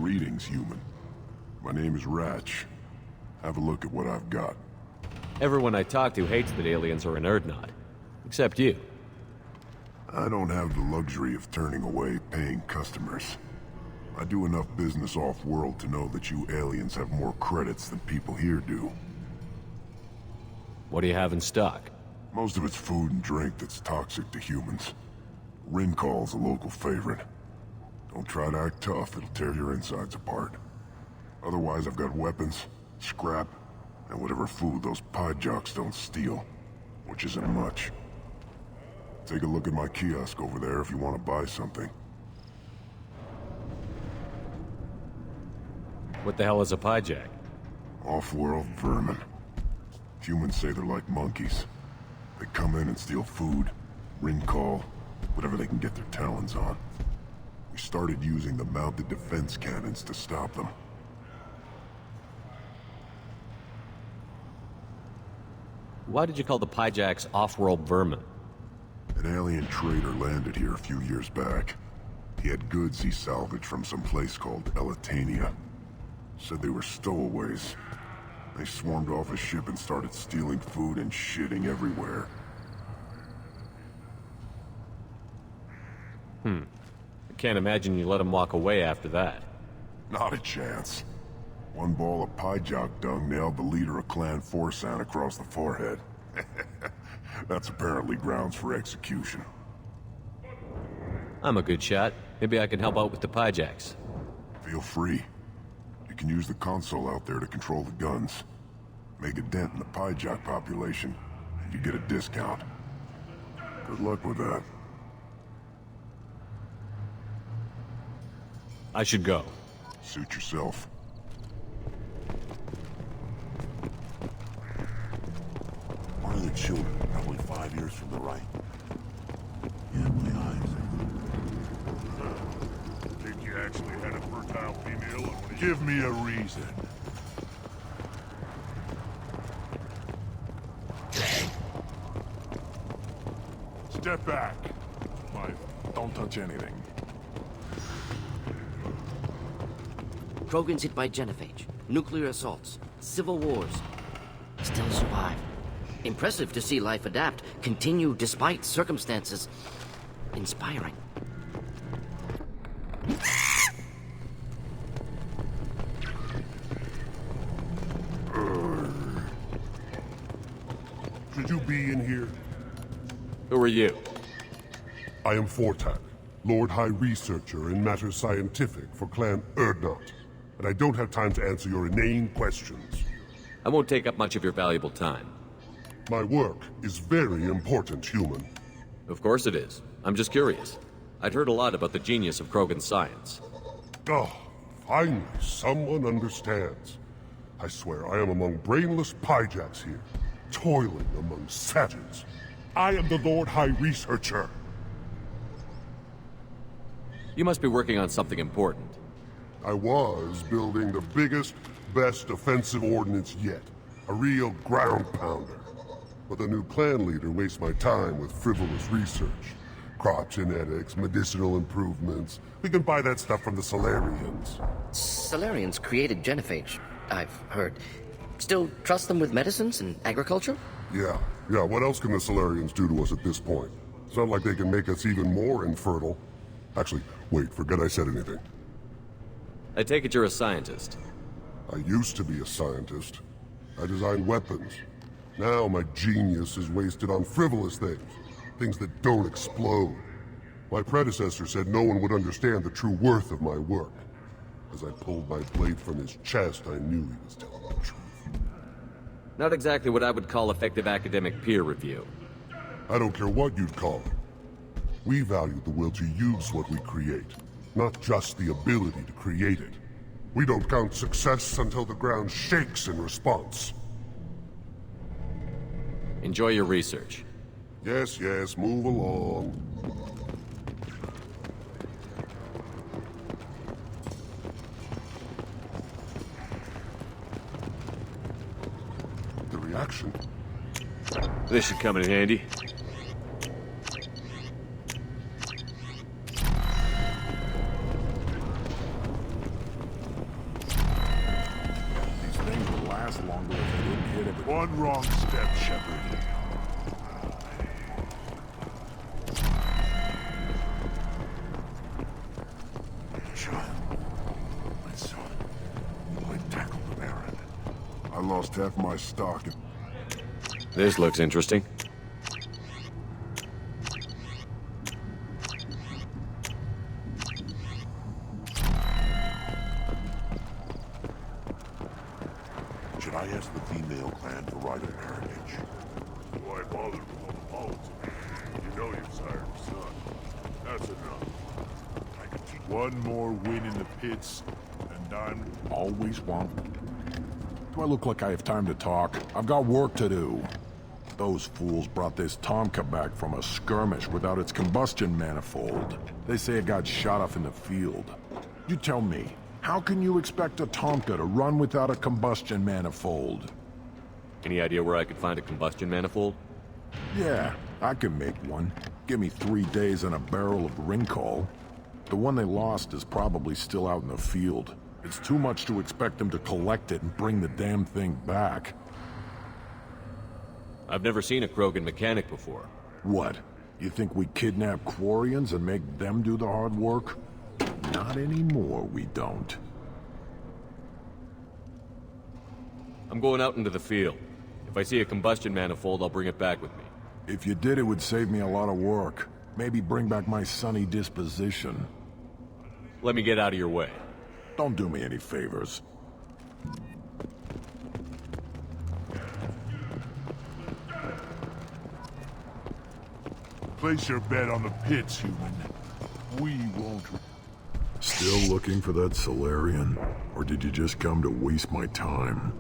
Greetings, human. My name is Ratch. Have a look at what I've got. Everyone I talk to hates that aliens are an Erdnot. Except you. I don't have the luxury of turning away paying customers. I do enough business off-world to know that you aliens have more credits than people here do. What do you have in stock? Most of it's food and drink that's toxic to humans. Rincall's a local favorite. Don't try to act tough, it'll tear your insides apart. Otherwise, I've got weapons, scrap, and whatever food those pie jocks don't steal. Which isn't much. Take a look at my kiosk over there if you want to buy something. What the hell is a pyjack? Off-world vermin. Humans say they're like monkeys. They come in and steal food, Rincall, whatever they can get their talons on. We started using the mounted defense cannons to stop them. Why did you call the pyjacks off-world vermin? An alien trader landed here a few years back. He had goods he salvaged from some place called Elitania. Said they were stowaways. They swarmed off his ship and started stealing food and shitting everywhere. I can't imagine you let them walk away after that. Not a chance. One ball of pyjock dung nailed the leader of Clan Forsan across the forehead. That's apparently grounds for execution. I'm a good shot. Maybe I can help out with the pyjacks. Feel free. You can use the console out there to control the guns. Make a dent in the pyjock population, and you get a discount. Good luck with that. I should go. Suit yourself. One of the children, probably 5 years from the right. Yeah, my eyes. Think you actually had a fertile female? Give me a reason. Step back. Don't touch anything. Krogan's hit by genophage, nuclear assaults, civil wars. Still survive. Impressive to see life adapt, continue despite circumstances. Inspiring. Should you be in here? Who are you? I am Fortak, Lord High Researcher in matters scientific for Clan Erdnot. And I don't have time to answer your inane questions. I won't take up much of your valuable time. My work is very important, human. Of course it is. I'm just curious. I'd heard a lot about the genius of Krogan science. Oh, finally, someone understands. I swear I am among brainless pyjacks here, toiling among savages. I am the Lord High Researcher. You must be working on something important. I was building the biggest, best offensive ordnance yet. A real ground pounder. But the new clan leader wastes my time with frivolous research. Crop genetics, medicinal improvements. We can buy that stuff from the Solarians. Solarians created genophage, I've heard. Still trust them with medicines and agriculture? Yeah, what else can the Solarians do to us at this point? It's not like they can make us even more infertile. Actually, wait, forget I said anything. I take it you're a scientist. I used to be a scientist. I designed weapons. Now my genius is wasted on frivolous things. Things that don't explode. My predecessor said no one would understand the true worth of my work. As I pulled my blade from his chest, I knew he was telling the truth. Not exactly what I would call effective academic peer review. I don't care what you'd call it. We value the will to use what we create, not just the ability to create it. We don't count success until the ground shakes in response. Enjoy your research. Yes, move along. The reaction? This should come in handy. One wrong step, Shepard. Child. My son. I tackled the Baron. I lost half my stock. This looks interesting. Should I ask the female clan to ride a parentage? Why bother with all the politics? You know you've sired your son. That's enough. I can teach one more win in the pits, and I'm Always want. Do I look like I have time to talk? I've got work to do. Those fools brought this Tomka back from a skirmish without its combustion manifold. They say it got shot off in the field. You tell me, how can you expect a Tomka to run without a combustion manifold? Any idea where I could find a combustion manifold? Yeah, I can make one. Give me 3 days and a barrel of Rincol. The one they lost is probably still out in the field. It's too much to expect them to collect it and bring the damn thing back. I've never seen a Krogan mechanic before. What? You think we kidnap Quarians and make them do the hard work? Not anymore, we don't. I'm going out into the field. If I see a combustion manifold, I'll bring it back with me. If you did, it would save me a lot of work. Maybe bring back my sunny disposition. Let me get out of your way. Don't do me any favors. place your bet on the pits, human. We won't. Still looking for that Solarian? Or did you just come to waste my time?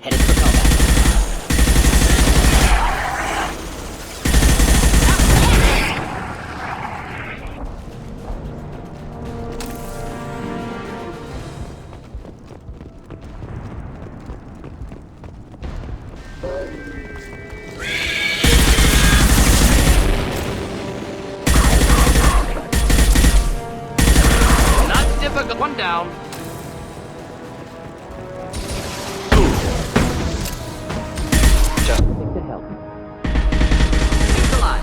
Headed for combat. Not difficult. One down. Just to help. He's alive.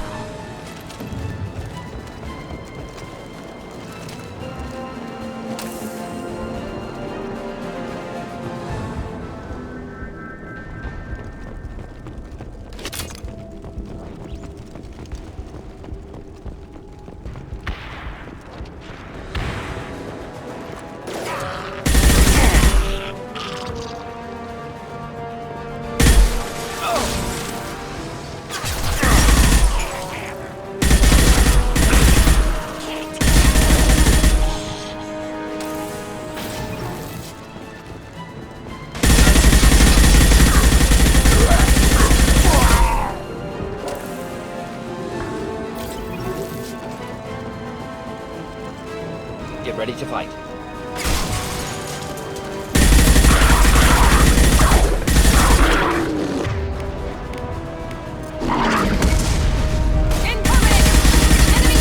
Get ready to fight. Incoming! Enemy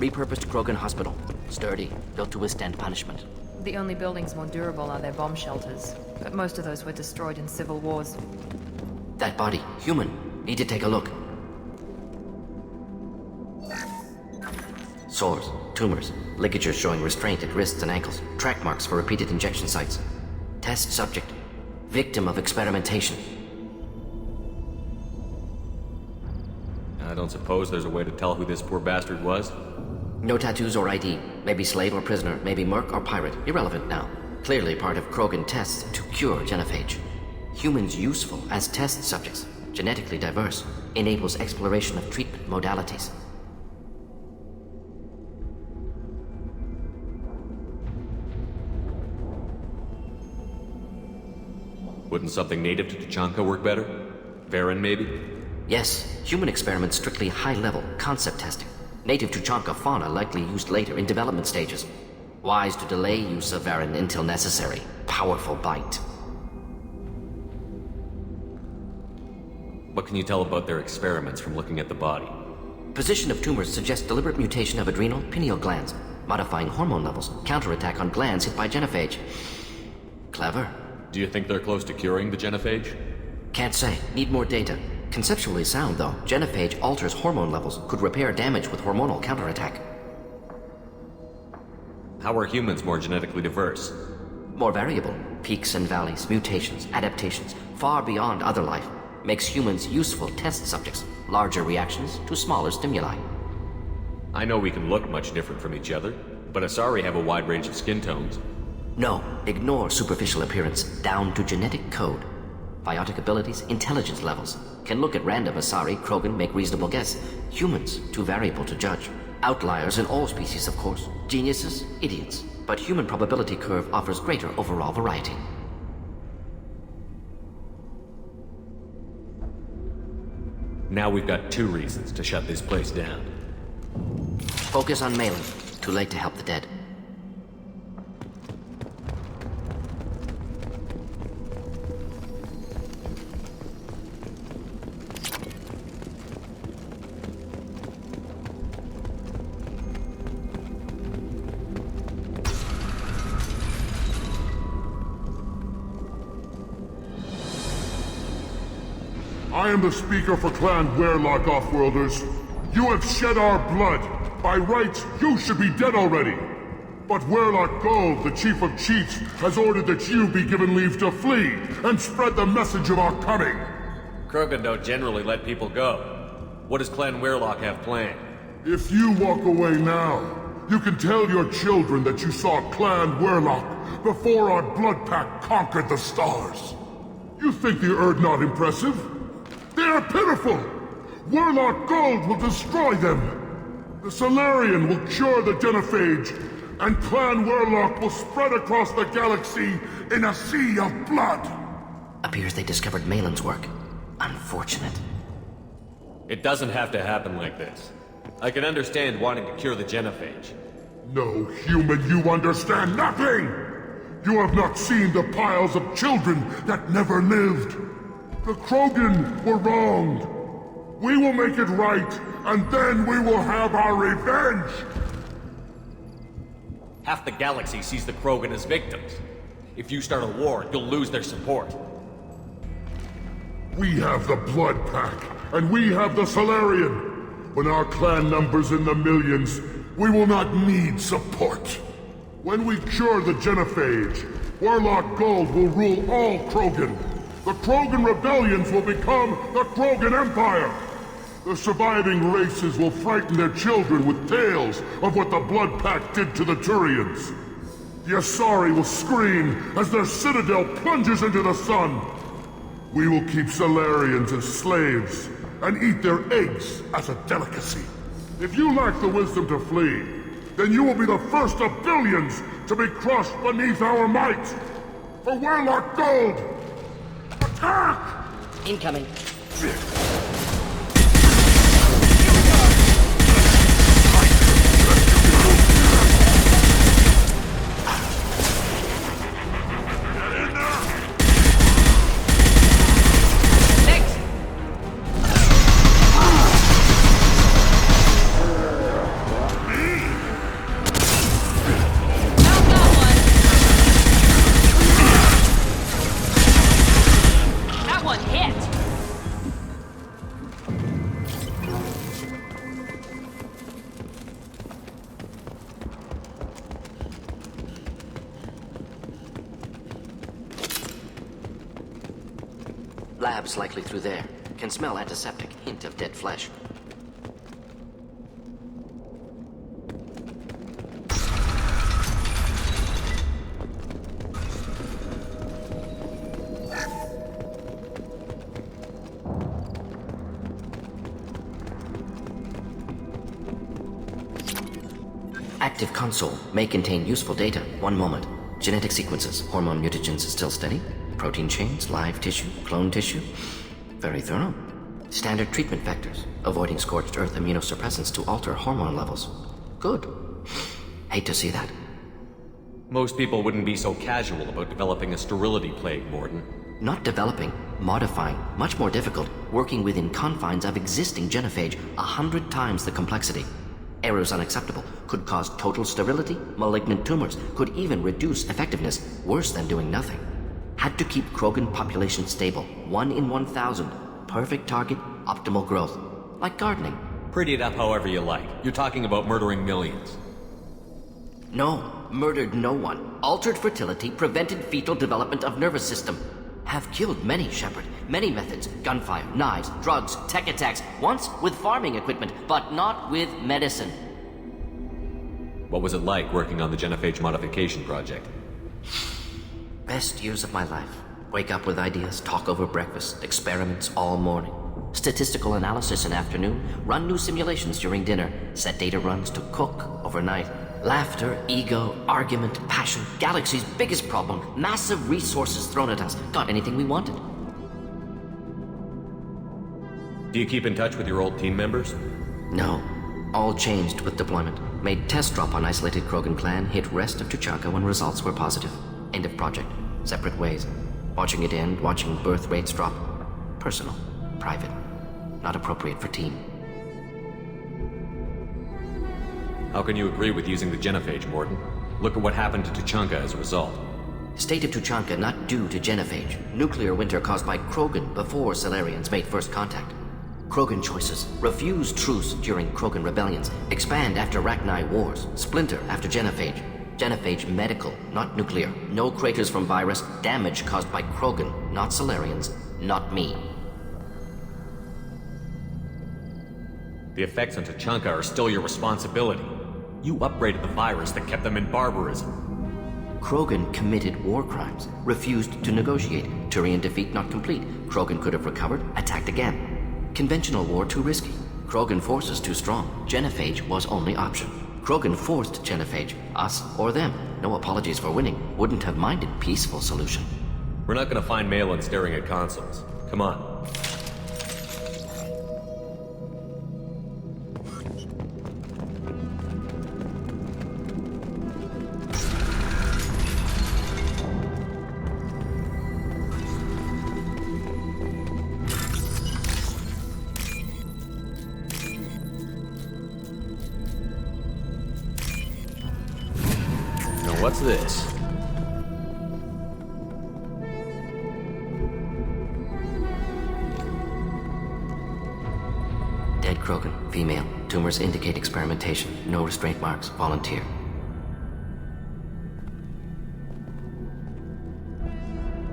repurposed Krogan hospital. Sturdy, built to withstand punishment. The only buildings more durable are their bomb shelters, but most of those were destroyed in civil wars. That body, human. Need to take a look. Sores, tumors, ligatures showing restraint at wrists and ankles, track marks for repeated injection sites. Test subject. Victim of experimentation. I don't suppose there's a way to tell who this poor bastard was? No tattoos or ID. Maybe slave or prisoner, maybe merc or pirate. Irrelevant now. Clearly part of Krogan tests to cure genophage. Humans useful as test subjects. Genetically diverse. Enables exploration of treatment modalities. Wouldn't something native to Tuchanka work better? Varen, maybe? Yes, human experiments strictly high-level, concept testing. Native Tuchanka fauna likely used later in development stages. Wise to delay use of Varen until necessary. Powerful bite. What can you tell about their experiments from looking at the body? Position of tumors suggests deliberate mutation of adrenal, pineal glands, modifying hormone levels, counterattack on glands hit by genophage. Clever. Do you think they're close to curing the genophage? Can't say. Need more data. Conceptually sound, though. Genophage alters hormone levels, could repair damage with hormonal counterattack. How are humans more genetically diverse? More variable. Peaks and valleys, mutations, adaptations, far beyond other life. Makes humans useful test subjects. Larger reactions to smaller stimuli. I know we can look much different from each other, but Asari have a wide range of skin tones. No, ignore superficial appearance, down to genetic code. Biotic abilities, intelligence levels. Can look at random Asari, Krogan, make reasonable guess. Humans, too variable to judge. Outliers in all species, of course. Geniuses, idiots. But human probability curve offers greater overall variety. Now we've got 2 reasons to shut this place down. Focus on Malin. Too late to help the dead. I am the speaker for Clan Werlock, Offworlders. You have shed our blood. By rights, you should be dead already. But Werlock Gold, the Chief of Chiefs, has ordered that you be given leave to flee and spread the message of our coming. Krogan don't generally let people go. What does Clan Werlock have planned? If you walk away now, you can tell your children that you saw Clan Werlock before our blood pact conquered the stars. You think the Erd not impressive? They are pitiful! Werlock Gold will destroy them! The Solarian will cure the genophage, and Clan Werlock will spread across the galaxy in a sea of blood! Appears they discovered Malin's work. Unfortunate. It doesn't have to happen like this. I can understand wanting to cure the genophage. No, human, you understand nothing! You have not seen the piles of children that never lived. The Krogan were wronged. We will make it right, and then we will have our revenge! Half the galaxy sees the Krogan as victims. If you start a war, you'll lose their support. We have the Blood Pack, and we have the Solarian. When our clan numbers in the millions, we will not need support. When we cure the genophage, Werlock Gold will rule all Krogan. The Krogan rebellions will become the Krogan Empire! The surviving races will frighten their children with tales of what the Blood Pact did to the Turians. The Asari will scream as their citadel plunges into the sun. We will keep Solarians as slaves, and eat their eggs as a delicacy. If you lack the wisdom to flee, then you will be the first of billions to be crushed beneath our might! For Werlock Gold! Attack! Incoming. Lab's likely through there. Can smell antiseptic, hint of dead flesh. Active console may contain useful data. One moment. Genetic sequences, hormone mutagens still steady. Protein chains, live tissue, clone tissue. Very thorough. Standard treatment vectors, avoiding scorched earth immunosuppressants to alter hormone levels. Good. Hate to see that. Most people wouldn't be so casual about developing a sterility plague, Morden. Not developing, modifying, much more difficult, working within confines of existing genophage, 100 times the complexity. Errors unacceptable, could cause total sterility, malignant tumors, could even reduce effectiveness, worse than doing nothing. Had to keep Krogan population stable, 1 in 1,000. Perfect target, optimal growth. Like gardening. Pretty it up however you like. You're talking about murdering millions. No, murdered no one. Altered fertility, prevented fetal development of nervous system. Have killed many, Shepard. Many methods. Gunfire, knives, drugs, tech attacks. Once with farming equipment, but not with medicine. What was it like working on the genophage modification project? Best years of my life. Wake up with ideas, talk over breakfast, experiments all morning. Statistical analysis in afternoon, run new simulations during dinner, set data runs to cook overnight. Laughter, ego, argument, passion, galaxy's biggest problem, massive resources thrown at us. Got anything we wanted. Do you keep in touch with your old team members? No. All changed with deployment. Made test drop on isolated Krogan clan, hit rest of Tuchanka when results were positive. End of project. Separate ways. Watching it end, watching birth rates drop. Personal. Private. Not appropriate for team. How can you agree with using the genophage, Morden? Look at what happened to Tuchanka as a result. State of Tuchanka not due to genophage. Nuclear winter caused by Krogan before Salarians made first contact. Krogan choices. Refuse truce during Krogan rebellions. Expand after Rachni wars. Splinter after genophage. Genophage medical, not nuclear. No craters from virus. Damage caused by Krogan, not Salarians, not me. The effects on Tuchanka are still your responsibility. You upgraded the virus that kept them in barbarism. Krogan committed war crimes. Refused to negotiate. Turian defeat not complete. Krogan could have recovered, attacked again. Conventional war too risky. Krogan forces too strong. Genophage was only option. Krogan forced genophage, us or them. No apologies for winning. Wouldn't have minded peaceful solution. We're not gonna find Malin staring at consoles. Come on. What's this? Dead Krogan, female. Tumors indicate experimentation. No restraint marks. Volunteer.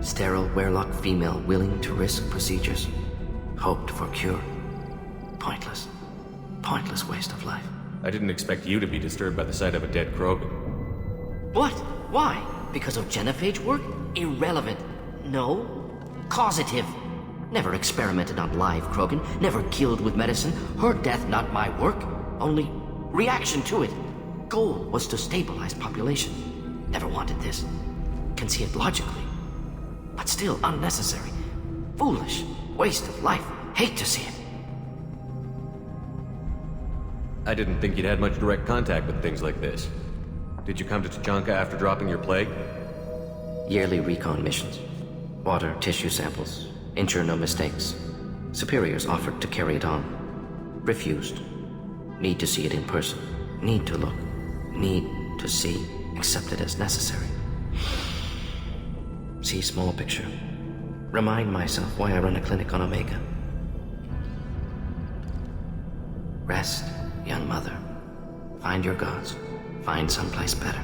Sterile, werelock female willing to risk procedures. Hoped for cure. Pointless. Pointless waste of life. I didn't expect you to be disturbed by the sight of a dead Krogan. What? Why? Because of genophage work? Irrelevant. No. Causative. Never experimented on live Krogan. Never killed with medicine. Her death not my work. Only reaction to it. Goal was to stabilize population. Never wanted this. Can see it logically. But still unnecessary. Foolish. Waste of life. Hate to see it. I didn't think you'd had much direct contact with things like this. Did you come to Tuchanka after dropping your plague? Yearly recon missions. Water, tissue samples. Ensure no mistakes. Superiors offered to carry it on. Refused. Need to see it in person. Need to look. Need to see. Accept it as necessary. See small picture. Remind myself why I run a clinic on Omega. Rest, young mother. Find your gods. Find someplace better.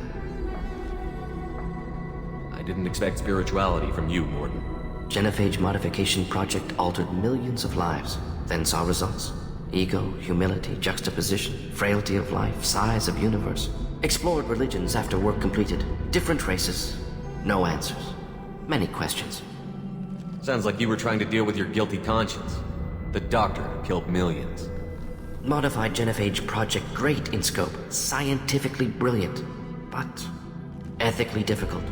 I didn't expect spirituality from you, Morden. Genophage modification project altered millions of lives, then saw results. Ego, humility, juxtaposition, frailty of life, size of universe. Explored religions after work completed. Different races. No answers. Many questions. Sounds like you were trying to deal with your guilty conscience. The doctor killed millions. Modified genophage project great in scope. Scientifically brilliant. But ethically difficult.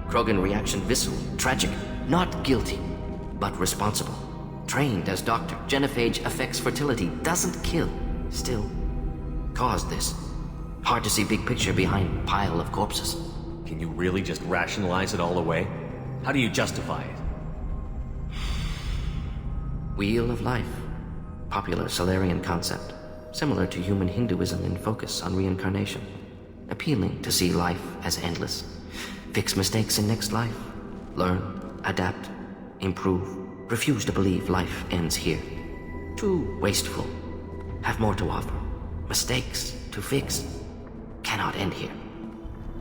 Krogan reaction visceral, tragic. Not guilty, but responsible. Trained as doctor, genophage affects fertility, doesn't kill. Still, caused this. Hard to see big picture behind pile of corpses. Can you really just rationalize it all away? How do you justify it? Wheel of life. Popular Solarian concept. Similar to human Hinduism in focus on reincarnation. Appealing to see life as endless. Fix mistakes in next life. Learn, adapt, improve. Refuse to believe life ends here. Too wasteful. Have more to offer. Mistakes to fix. Cannot end here.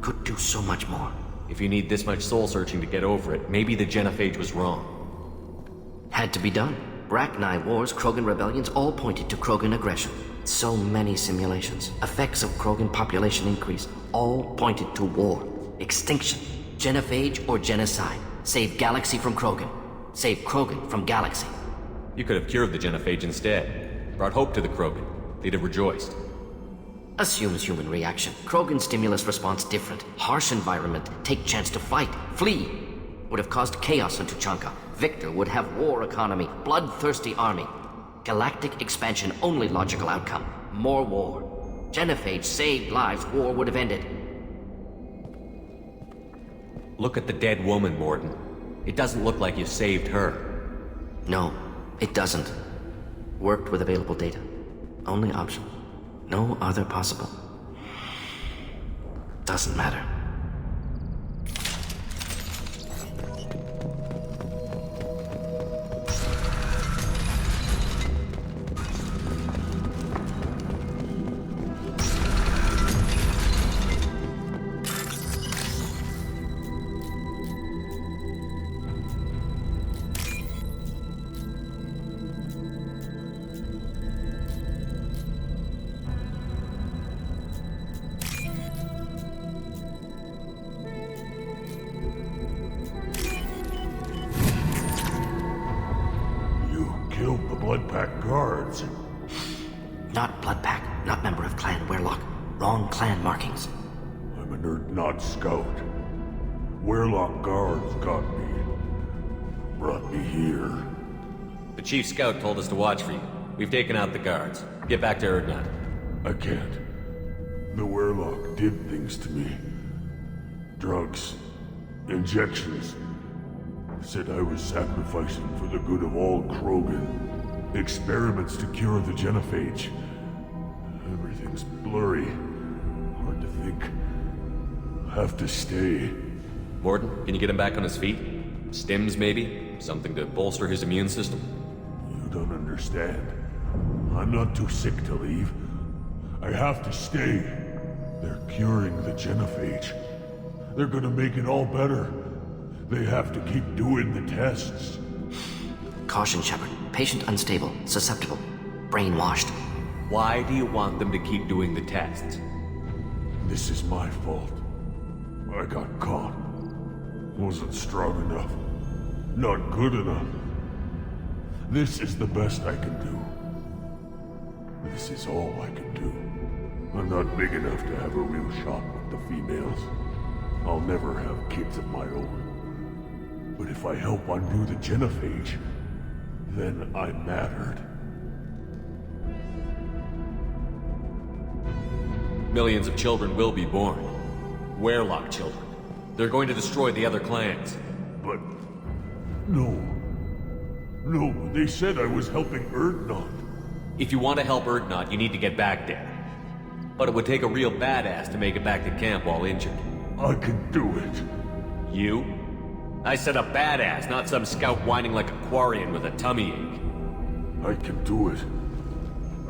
Could do so much more. If you need this much soul-searching to get over it, maybe the genophage was wrong. Had to be done. Bracknai wars, Krogan rebellions, all pointed to Krogan aggression. So many simulations. Effects of Krogan population increase. All pointed to war. Extinction. Genophage or genocide. Save galaxy from Krogan. Save Krogan from galaxy. You could have cured the genophage instead. Brought hope to the Krogan. They'd have rejoiced. Assumes human reaction. Krogan stimulus response different. Harsh environment. Take chance to fight. Flee. Would have caused chaos on Tuchanka. Victor would have war economy. Bloodthirsty army. Galactic expansion only logical outcome. More war. Genophage saved lives. War would have ended. Look at the dead woman, Morden. It doesn't look like you saved her. No, it doesn't. Worked with available data. Only option. No other possible. Doesn't matter. Killed the Blood Pack guards. Not Blood Pack, not member of Clan Werlock. Wrong clan markings. I'm an Erdnot scout. Werlock guards got me. Brought me here. The chief scout told us to watch for you. We've taken out the guards. Get back to Erdnot. I can't. The Werlock did things to me. Drugs. Injections. Said I was sacrificing for the good of all Krogan. Experiments to cure the genophage. Everything's blurry. Hard to think. Have to stay. Morden, can you get him back on his feet? Stims, maybe? Something to bolster his immune system? You don't understand. I'm not too sick to leave. I have to stay. They're curing the genophage. They're gonna make it all better. They have to keep doing the tests. Caution, Shepard. Patient unstable, susceptible, brainwashed. Why do you want them to keep doing the tests? This is my fault. I got caught. Wasn't strong enough. Not good enough. This is the best I can do. This is all I can do. I'm not big enough to have a real shot with the females. I'll never have kids of my own. But if I help undo the genophage, then I mattered. Millions of children will be born. Werlock children. They're going to destroy the other clans. But... no. No, they said I was helping Erdnot. If you want to help Erdnot, you need to get back there. But it would take a real badass to make it back to camp while injured. I can do it. You? I said a badass, not some scout whining like a Quarian with a tummy ache. I can do it.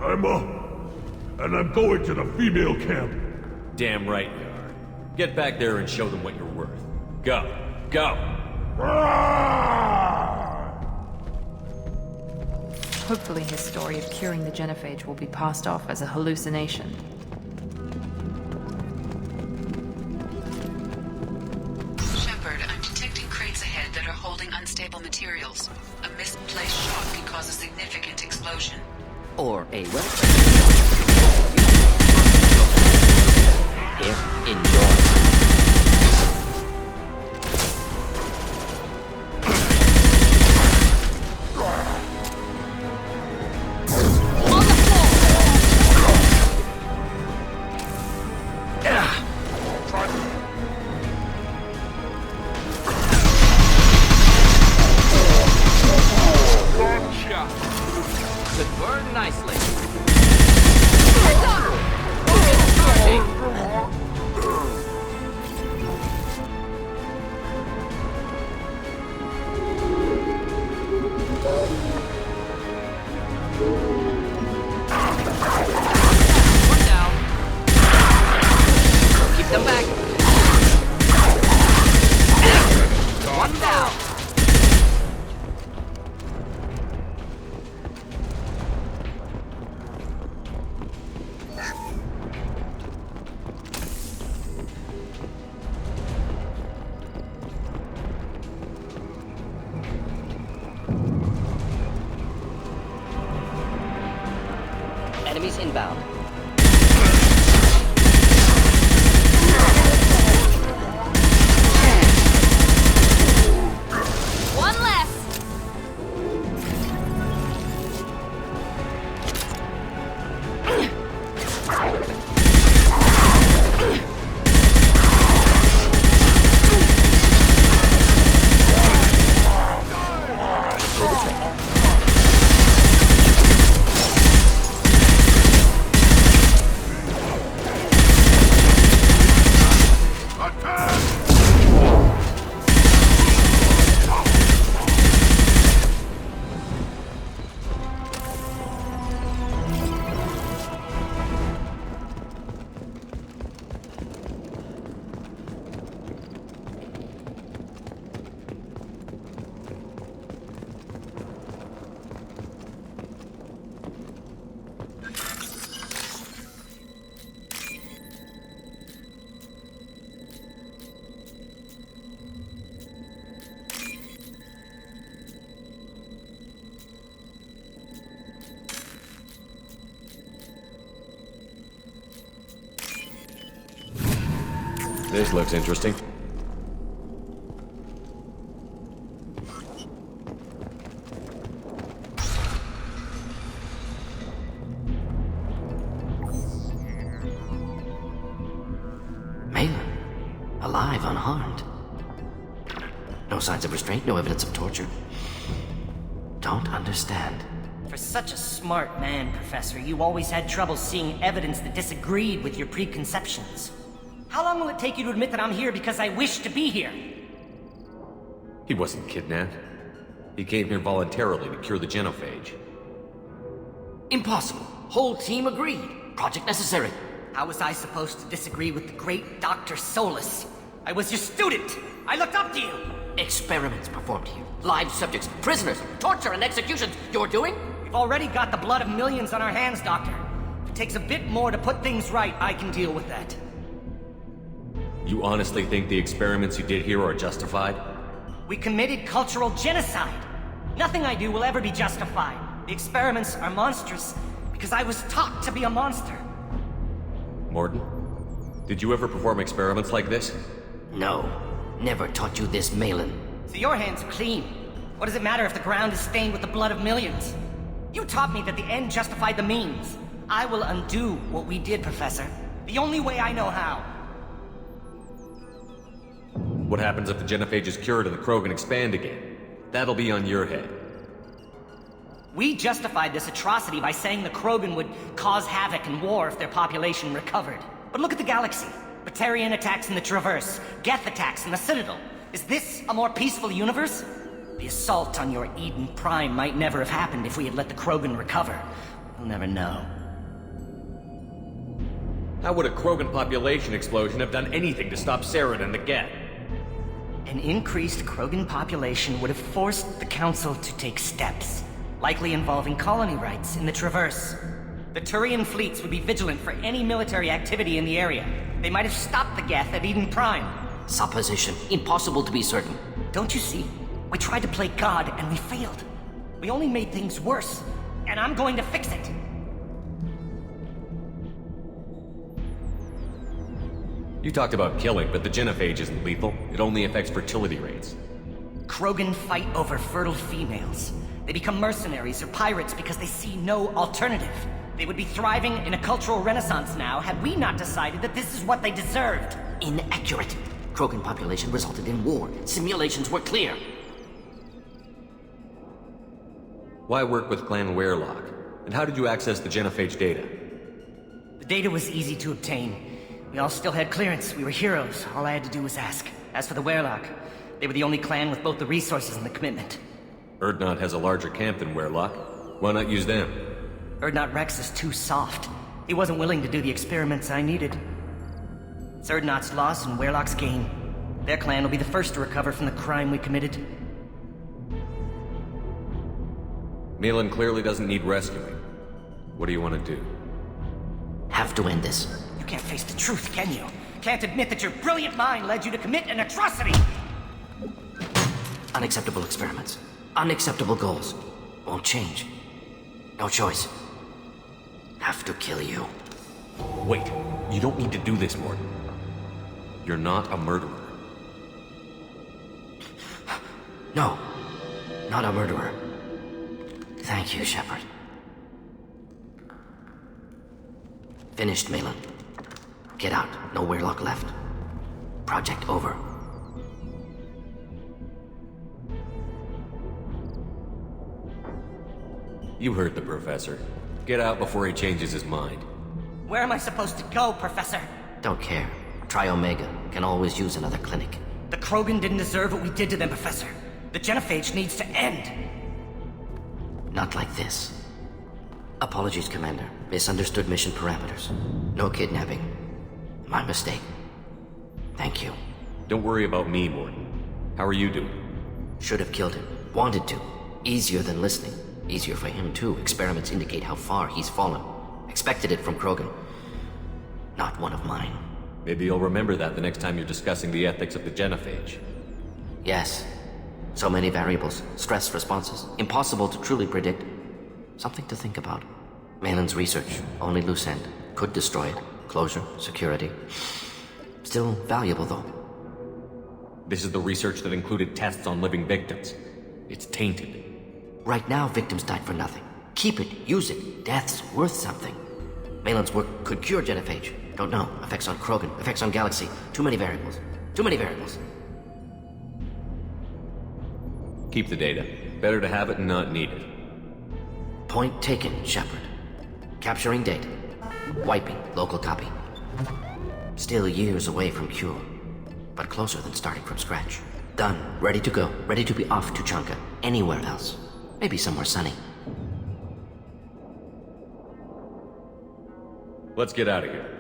I'm up. And I'm going to the female camp. Damn right you are. Get back there and show them what you're worth. Go. Go! Ah! Hopefully his story of curing the genophage will be passed off as a hallucination. Shepard, I'm detecting crates ahead that are holding unstable materials. A misplaced shock can cause a significant explosion. Or a weapon. Here, enjoy. Enemies inbound. One less! This looks interesting. Malin, alive, unharmed. No signs of restraint, no evidence of torture. Don't understand. For such a smart man, Professor, you always had trouble seeing evidence that disagreed with your preconceptions. How long will it take you to admit that I'm here because I wish to be here? He wasn't kidnapped. He came here voluntarily to cure the genophage. Impossible. Whole team agreed. Project necessary. How was I supposed to disagree with the great Dr. Solus? I was your student! I looked up to you! Experiments performed here. Live subjects, prisoners, torture and executions. You're doing? We've already got the blood of millions on our hands, Doctor. If it takes a bit more to put things right, I can deal with that. You honestly think the experiments you did here are justified? We committed cultural genocide. Nothing I do will ever be justified. The experiments are monstrous because I was taught to be a monster. Morton, did you ever perform experiments like this? No. Never taught you this, Malin. So your hands are clean. What does it matter if the ground is stained with the blood of millions? You taught me that the end justified the means. I will undo what we did, Professor. The only way I know how. What happens if the genophage is cured and the Krogan expand again? That'll be on your head. We justified this atrocity by saying the Krogan would cause havoc and war if their population recovered. But look at the galaxy. Batarian attacks in the Traverse, Geth attacks in the Citadel. Is this a more peaceful universe? The assault on your Eden Prime might never have happened if we had let the Krogan recover. We'll never know. How would a Krogan population explosion have done anything to stop Saren and the Geth? An increased Krogan population would have forced the Council to take steps. likely involving colony rights in the Traverse. The Turian fleets would be vigilant for any military activity in the area. They might have stopped the Geth at Eden Prime. Supposition. Impossible to be certain. Don't you see? We tried to play God and we failed. We only made things worse, and I'm going to fix it. You talked about killing, but the genophage isn't lethal. It only affects fertility rates. Krogan fight over fertile females. They become mercenaries or pirates because they see no alternative. They would be thriving in a cultural renaissance now had we not decided that this is what they deserved. Inaccurate. Krogan population resulted in war. Simulations were clear. Why work with Clan Werelock? And how did you access the genophage data? The data was easy to obtain. We all still had clearance. We were heroes. All I had to do was ask. As for the Werelock, they were the only clan with both the resources and the commitment. Urdnot has a larger camp than Werelock. Why not use them? Urdnot Rex is too soft. He wasn't willing to do the experiments I needed. It's Urdnot's loss and Werelock's gain. Their clan will be the first to recover from the crime we committed. Malin clearly doesn't need rescuing. What do you want to do? Have to end this. You can't face the truth, can you? Can't admit that your brilliant mind led you to commit an atrocity! Unacceptable experiments. Unacceptable goals. Won't change. No choice. Have to kill you. Wait, you don't need to do this, Morton. You're not a murderer. No. Not a murderer. Thank you, Shepard. Finished, Malin. Get out. No Werelock left. Project over. You heard the professor. Get out before he changes his mind. Where am I supposed to go, Professor? Don't care. Try Omega. Can always use another clinic. The Krogan didn't deserve what we did to them, Professor. The genophage needs to end. Not like this. Apologies, Commander. Misunderstood mission parameters. No kidnapping. My mistake. Thank you. Don't worry about me, Morton. How are you doing? Should have killed him. Wanted to. Easier than listening. Easier for him, too. Experiments indicate how far he's fallen. Expected it from Krogan. Not one of mine. Maybe you'll remember that the next time you're discussing the ethics of the genophage. Yes. So many variables. Stress responses. Impossible to truly predict. Something to think about. Malin's research. Only loose end. Could destroy it. Closure. Security. Still valuable, though. This is the research that included tests on living victims. It's tainted. Right now, victims died for nothing. Keep it. Use it. Death's worth something. Malin's work could cure genophage. Don't know. Effects on Krogan. Effects on Galaxy. Too many variables. Too many variables. Keep the data. Better to have it and not need it. Point taken, Shepard. Capturing data. Wiping local copy. Still years away from cure, but closer than starting from scratch. Done. Ready to go. Ready to be off to Chanka. Anywhere else. Maybe somewhere sunny. Let's get out of here.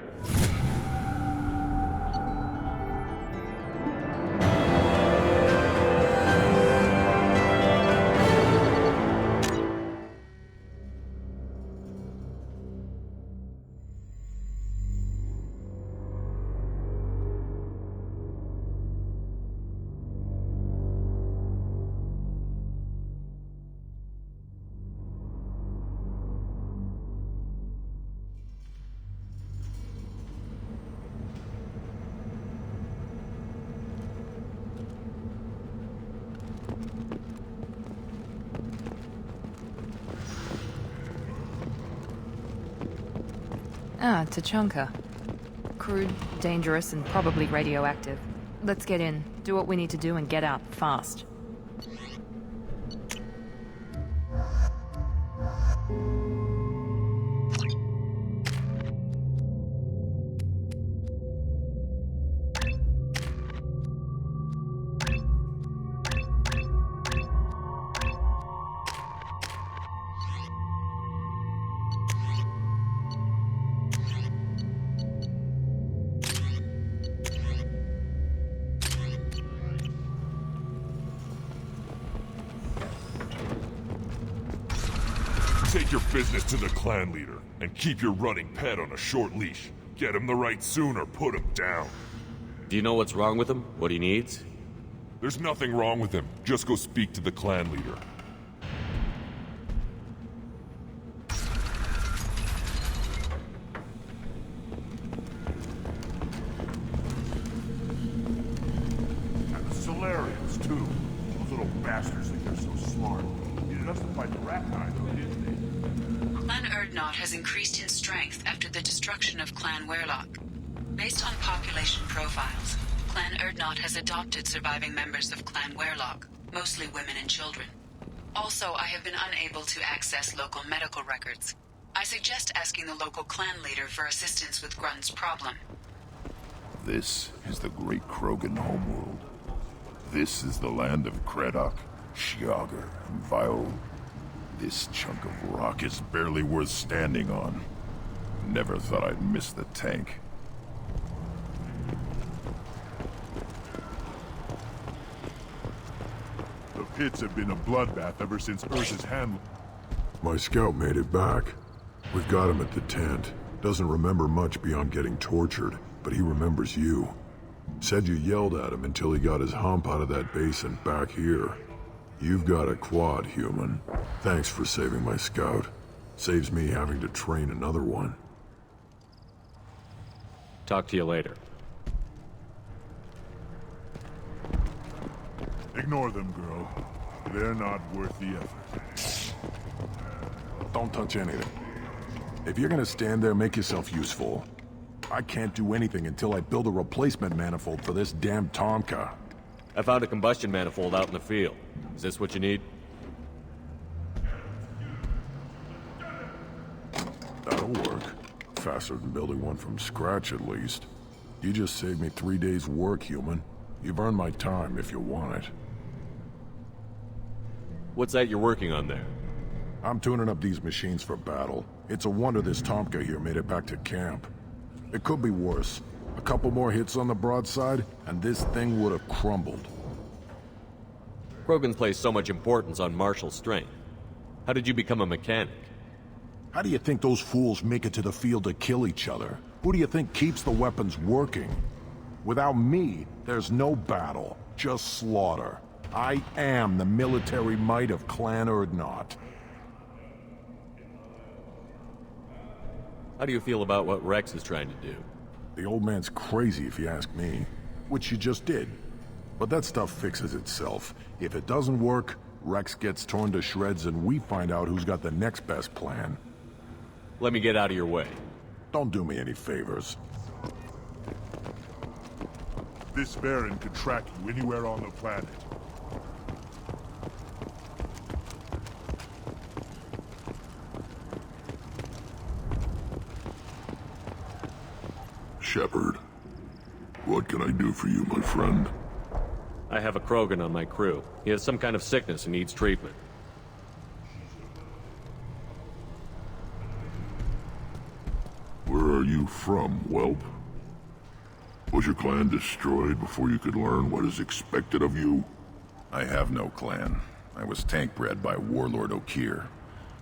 Ah, Tachanka. Crude, dangerous, and probably radioactive. Let's get in, do what we need to do, and get out fast. Take your business to the clan leader, and keep your running pet on a short leash. Get him the right soon or put him down. Do you know what's wrong with him? What he needs? There's nothing wrong with him. Just go speak to the clan leader. And the Solarians, too. Those little bastards think they're so smart. Needed us to fight the Rachni, though, didn't they? Clan Erdnot has increased in strength after the destruction of Clan Werlock. Based on population profiles, Clan Erdnot has adopted surviving members of Clan Werlock, mostly women and children. Also, I have been unable to access local medical records. I suggest asking the local clan leader for assistance with Grunt's problem. This is the great Krogan homeworld. This is the land of Kredok, Shiagar, and Vio. This chunk of rock is barely worth standing on. Never thought I'd miss the tank. The pits have been a bloodbath ever since Urza's hand... My scout made it back. We've got him at the tent. Doesn't remember much beyond getting tortured, but he remembers you. Said you yelled at him until he got his hump out of that basin back here. You've got a quad, human. Thanks for saving my scout. Saves me having to train another one. Talk to you later. Ignore them, girl. They're not worth the effort. Don't touch anything. If you're gonna stand there, make yourself useful. I can't do anything until I build a replacement manifold for this damn Tomka. I found a combustion manifold out in the field. Is this what you need? That'll work. Faster than building one from scratch, at least. You just saved me 3 days' work, human. You've earned my time if you want it. What's that you're working on there? I'm tuning up these machines for battle. It's a wonder this Tomka here made it back to camp. It could be worse. A couple more hits on the broadside, and this thing would have crumbled. Krogan place so much importance on martial strength. How did you become a mechanic? How do you think those fools make it to the field to kill each other? Who do you think keeps the weapons working? Without me, there's no battle, just slaughter. I am the military might of Clan Erdnot. How do you feel about what Rex is trying to do? The old man's crazy if you ask me, which you just did. But that stuff fixes itself. If it doesn't work, Rex gets torn to shreds and we find out who's got the next best plan. Let me get out of your way. Don't do me any favors. This Baron could track you anywhere on the planet. Shepard, what can I do for you, my friend? I have a Krogan on my crew. He has some kind of sickness and needs treatment. Where are you from, whelp? Was your clan destroyed before you could learn what is expected of you? I have no clan. I was tank bred by Warlord Okir.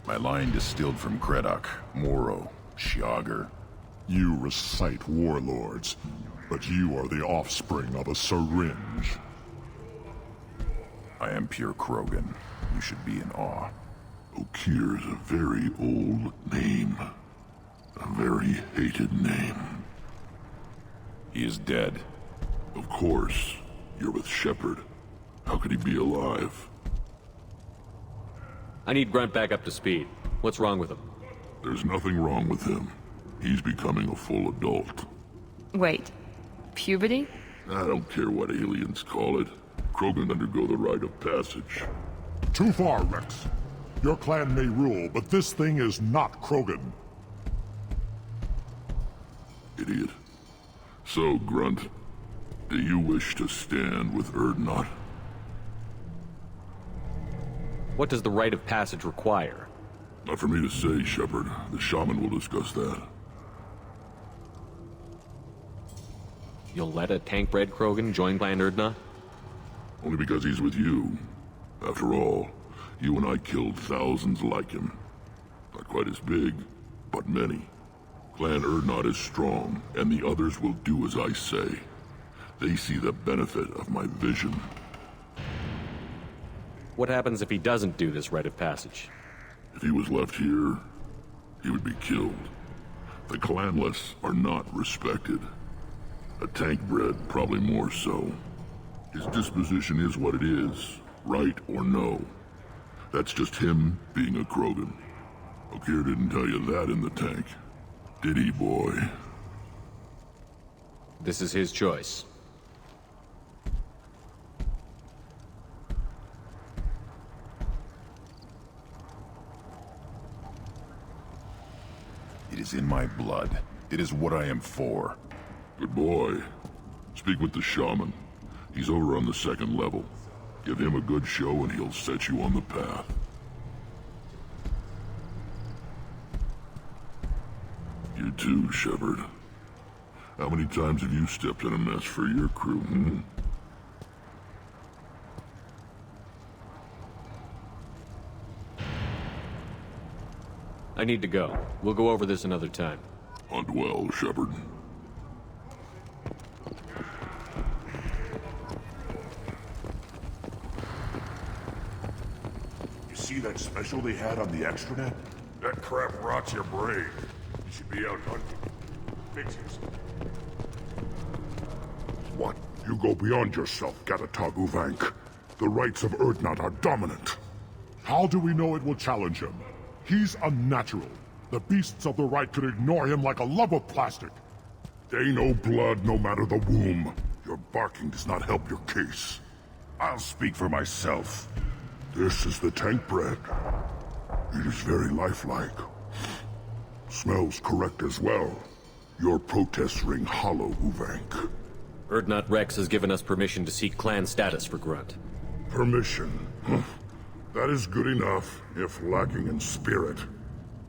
My line distilled from Kredok, Moro, Shiagar. You recite warlords, but you are the offspring of a syringe. I am pure Krogan. You should be in awe. Okir is a very old name. A very hated name. He is dead. Of course. You're with Shepard. How could he be alive? I need Grunt back up to speed. What's wrong with him? There's nothing wrong with him. He's becoming a full adult. Wait. Puberty? I don't care what aliens call it. Krogan undergo the rite of passage. Too far, Rex. Your clan may rule, but this thing is not Krogan. Idiot. So, Grunt, do you wish to stand with Erdnot? What does the rite of passage require? Not for me to say, Shepard. The shaman will discuss that. You'll let a tank-bred Krogan join Clan Erdnot? Only because he's with you. After all, you and I killed thousands like him. Not quite as big, but many. Clan Urdnot is strong, and the others will do as I say. They see the benefit of my vision. What happens if he doesn't do this rite of passage? If he was left here, he would be killed. The clanless are not respected. A tank bred, probably more so. His disposition is what it is, right or no. That's just him being a Krogan. Okir didn't tell you that in the tank. Did he, boy? This is his choice. It is in my blood. It is what I am for. Good boy. Speak with the shaman. He's over on the second level. Give him a good show and he'll set you on the path. You too, Shepard. How many times have you stepped in a mess for your crew, hmm? I need to go. We'll go over this another time. Hunt well, Shepard. You see that special they had on the extranet? That crap rots your brain. You should be out hunting. Fix yourself. What? You go beyond yourself, Gatatog Uvank. The rights of Urdnot are dominant. How do we know it will challenge him? He's unnatural. The beasts of the right could ignore him like a lump of plastic. They know blood no matter the womb. Your barking does not help your case. I'll speak for myself. This is the tank bread. It is very lifelike. Smells correct as well. Your protests ring hollow, Uvank. Urdnot Rex has given us permission to seek clan status for Grunt. Permission? That is good enough, if lacking in spirit.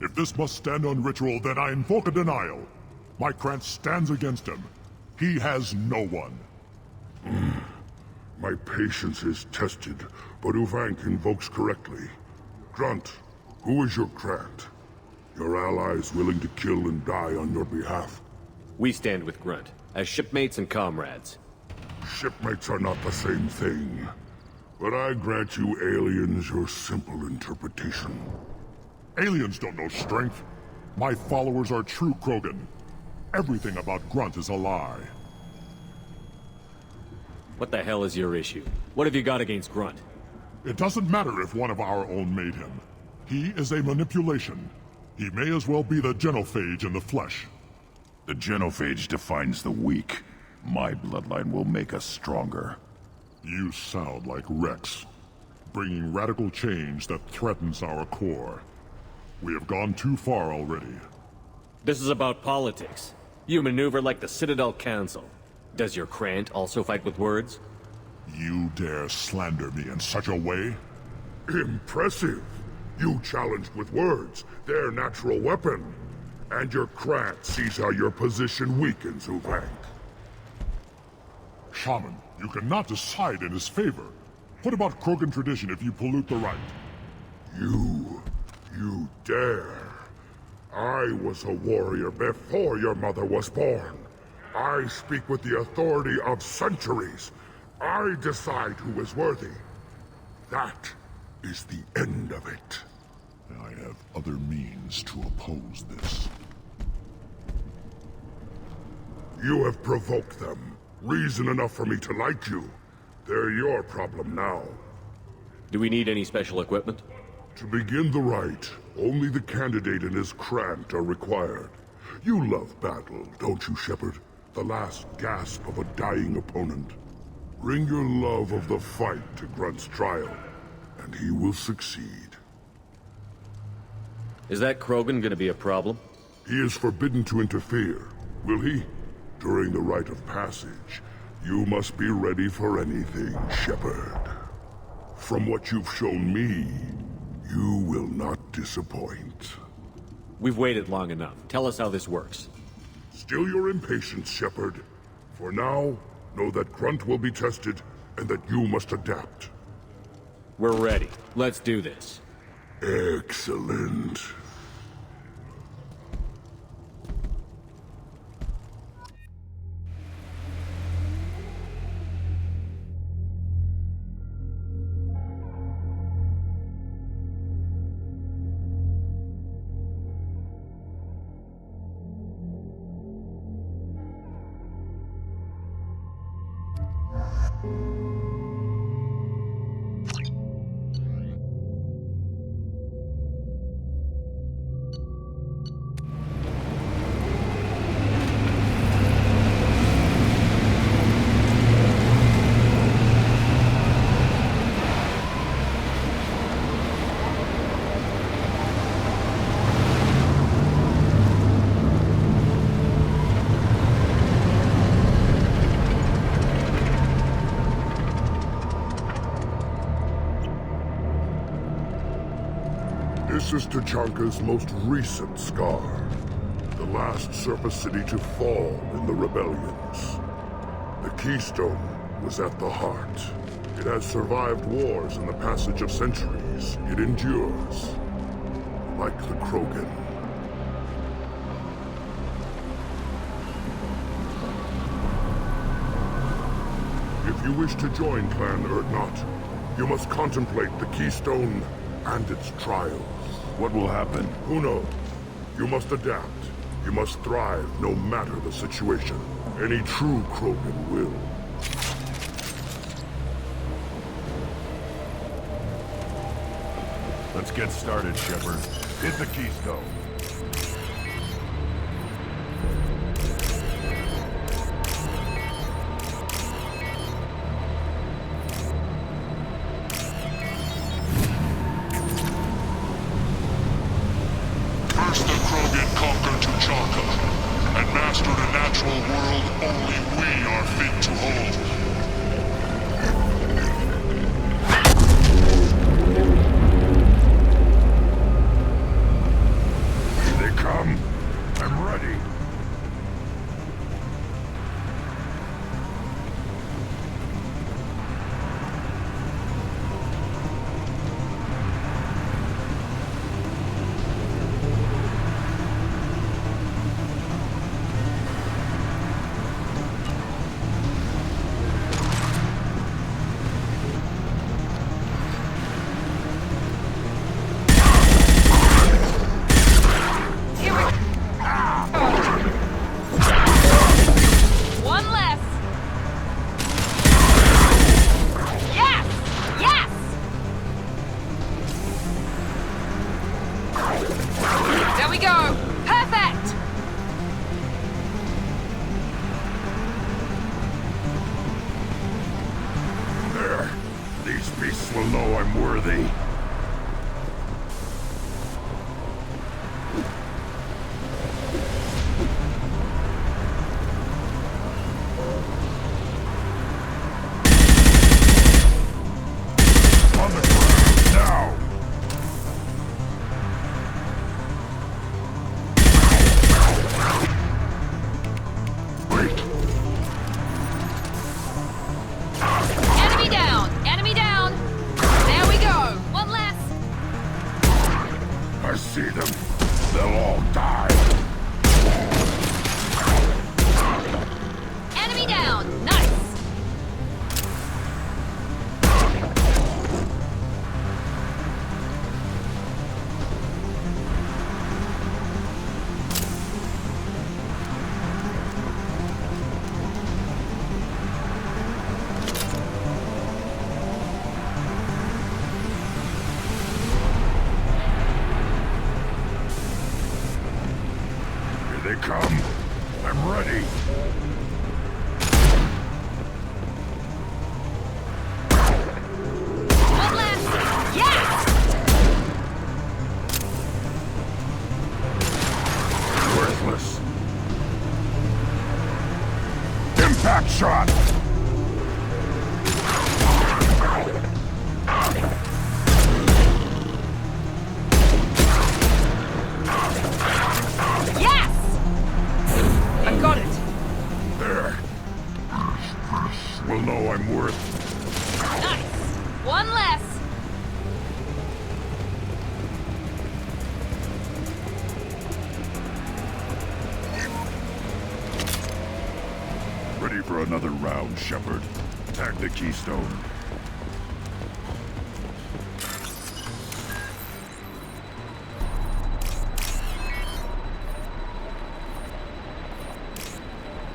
If this must stand on ritual, then I invoke a denial. My Krant stands against him. He has no one. My patience is tested, but Uvank invokes correctly. Grunt, who is your Krant? Your allies willing to kill and die on your behalf? We stand with Grunt, as shipmates and comrades. Shipmates are not the same thing. But I grant you aliens your simple interpretation. Aliens don't know strength. My followers are true Krogan. Everything about Grunt is a lie. What the hell is your issue? What have you got against Grunt? It doesn't matter if one of our own made him. He is a manipulation. He may as well be the genophage in the flesh. The genophage defines the weak. My bloodline will make us stronger. You sound like Rex, bringing radical change that threatens our core. We have gone too far already. This is about politics. You maneuver like the Citadel Council. Does your Krant also fight with words? You dare slander me in such a way? Impressive! You challenged with words, their natural weapon. And your Krant sees how your position weakens, Uvank. Shaman, you cannot decide in his favor. What about Krogan tradition if you pollute the right? You dare. I was a warrior before your mother was born. I speak with the authority of centuries. I decide who is worthy. That is the end of it. I have other means to oppose this. You have provoked them. Reason enough for me to like you. They're your problem now. Do we need any special equipment? To begin the rite, only the candidate and his Krant are required. You love battle, don't you, Shepard? The last gasp of a dying opponent. Bring your love of the fight to Grunt's trial, and he will succeed. Is that Krogan gonna be a problem? He is forbidden to interfere, will he? During the rite of passage, you must be ready for anything, Shepard. From what you've shown me, you will not disappoint. We've waited long enough. Tell us how this works. Still your impatience, Shepard. For now, know that Grunt will be tested, and that you must adapt. We're ready. Let's do this. Excellent. This is Tachanka's most recent scar. The last surface city to fall in the rebellions. The Keystone was at the heart. It has survived wars and the passage of centuries. It endures. Like the Krogan. If you wish to join Clan Erdnot, you must contemplate the Keystone and its trials. What will happen? Who knows? You must adapt. You must thrive no matter the situation. Any true Krogan will. Let's get started, Shepard. Hit the Keystone. First the Krogan conquered Tuchanka, and mastered a natural world only we are fit to hold. Here they come. I'm ready. One less! Yes! Yes! There we go! Perfect! There. These beasts will know I'm worthy. On the ground, now! Wait! Enemy down! Enemy down! There we go! One less! I see them. They'll all die. Enemy down! Nice! Here they come. I'm ready. One less! Yes! Worthless. Impact shot! Yes! I got it! There. Will know I'm worth. Nice! One less! Ready for another round, Shepard. Tag the Keystone.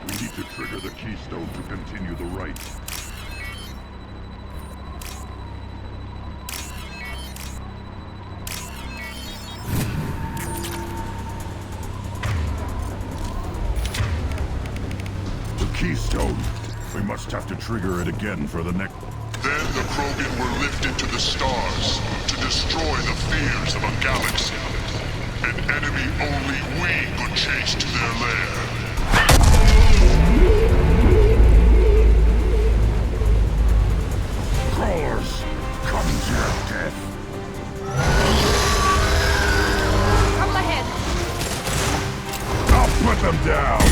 We need to trigger the Keystone to continue the right. keystone. We must have to trigger it again for the next... Then the Krogan were lifted to the stars to destroy the fears of a galaxy. An enemy only we could chase to their lair. Crawlers, come to your death. Trouble ahead. I'll put them down.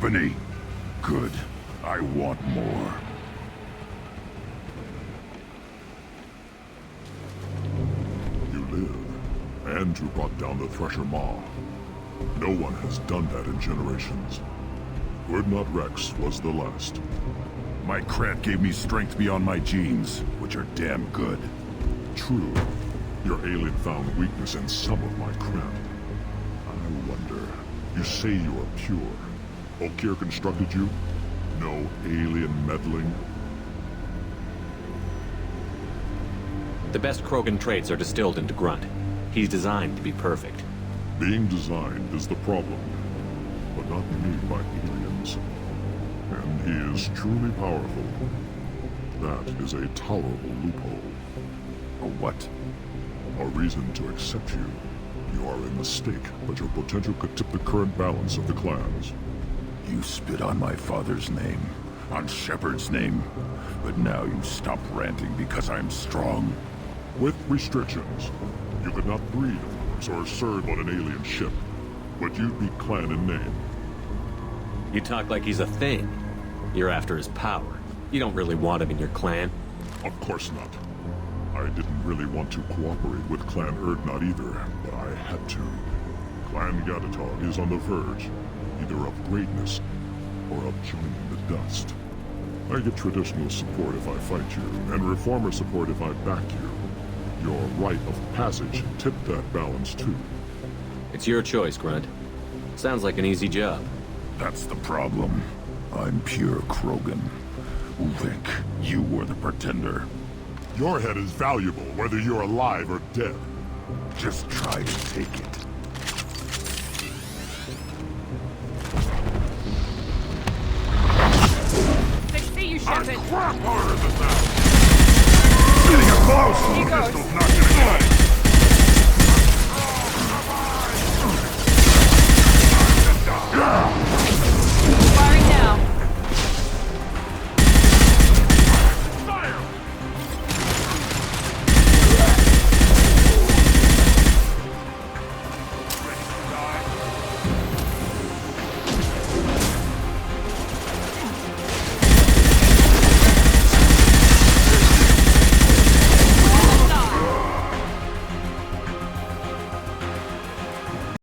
company. Good. I want more. You live. and who brought down the Thresher Maw. No one has done that in generations. Urdnot Rex was the last. My cred gave me strength beyond my genes, which are damn good. True. Your alien found weakness in some of my cred. I wonder, you say you are pure. Okier constructed you? No alien meddling? The best Krogan traits are distilled into Grunt. He's designed to be perfect. Being designed is the problem, but not made by aliens. And he is truly powerful. That is a tolerable loophole. A what? A reason to accept you. You are a mistake, but your potential could tip the current balance of the clans. You spit on my father's name, on Shepard's name, but now you stop ranting because I'm strong. With restrictions. You could not breed, of course, or serve on an alien ship, but you'd be clan in name. You talk like he's a thing. You're after his power. You don't really want him in your clan. Of course not. I didn't really want to cooperate with Clan Urdnot either, but I had to. Clan Gatatog is on the verge, either of greatness or of joining the dust. I get traditional support if I fight you, and reformer support if I back you. Your rite of passage tipped that balance too. It's your choice, Grunt. Sounds like an easy job. That's the problem. I'm pure Krogan. Ulrich, you were the pretender. Your head is valuable, whether you're alive or dead. Just try to take it.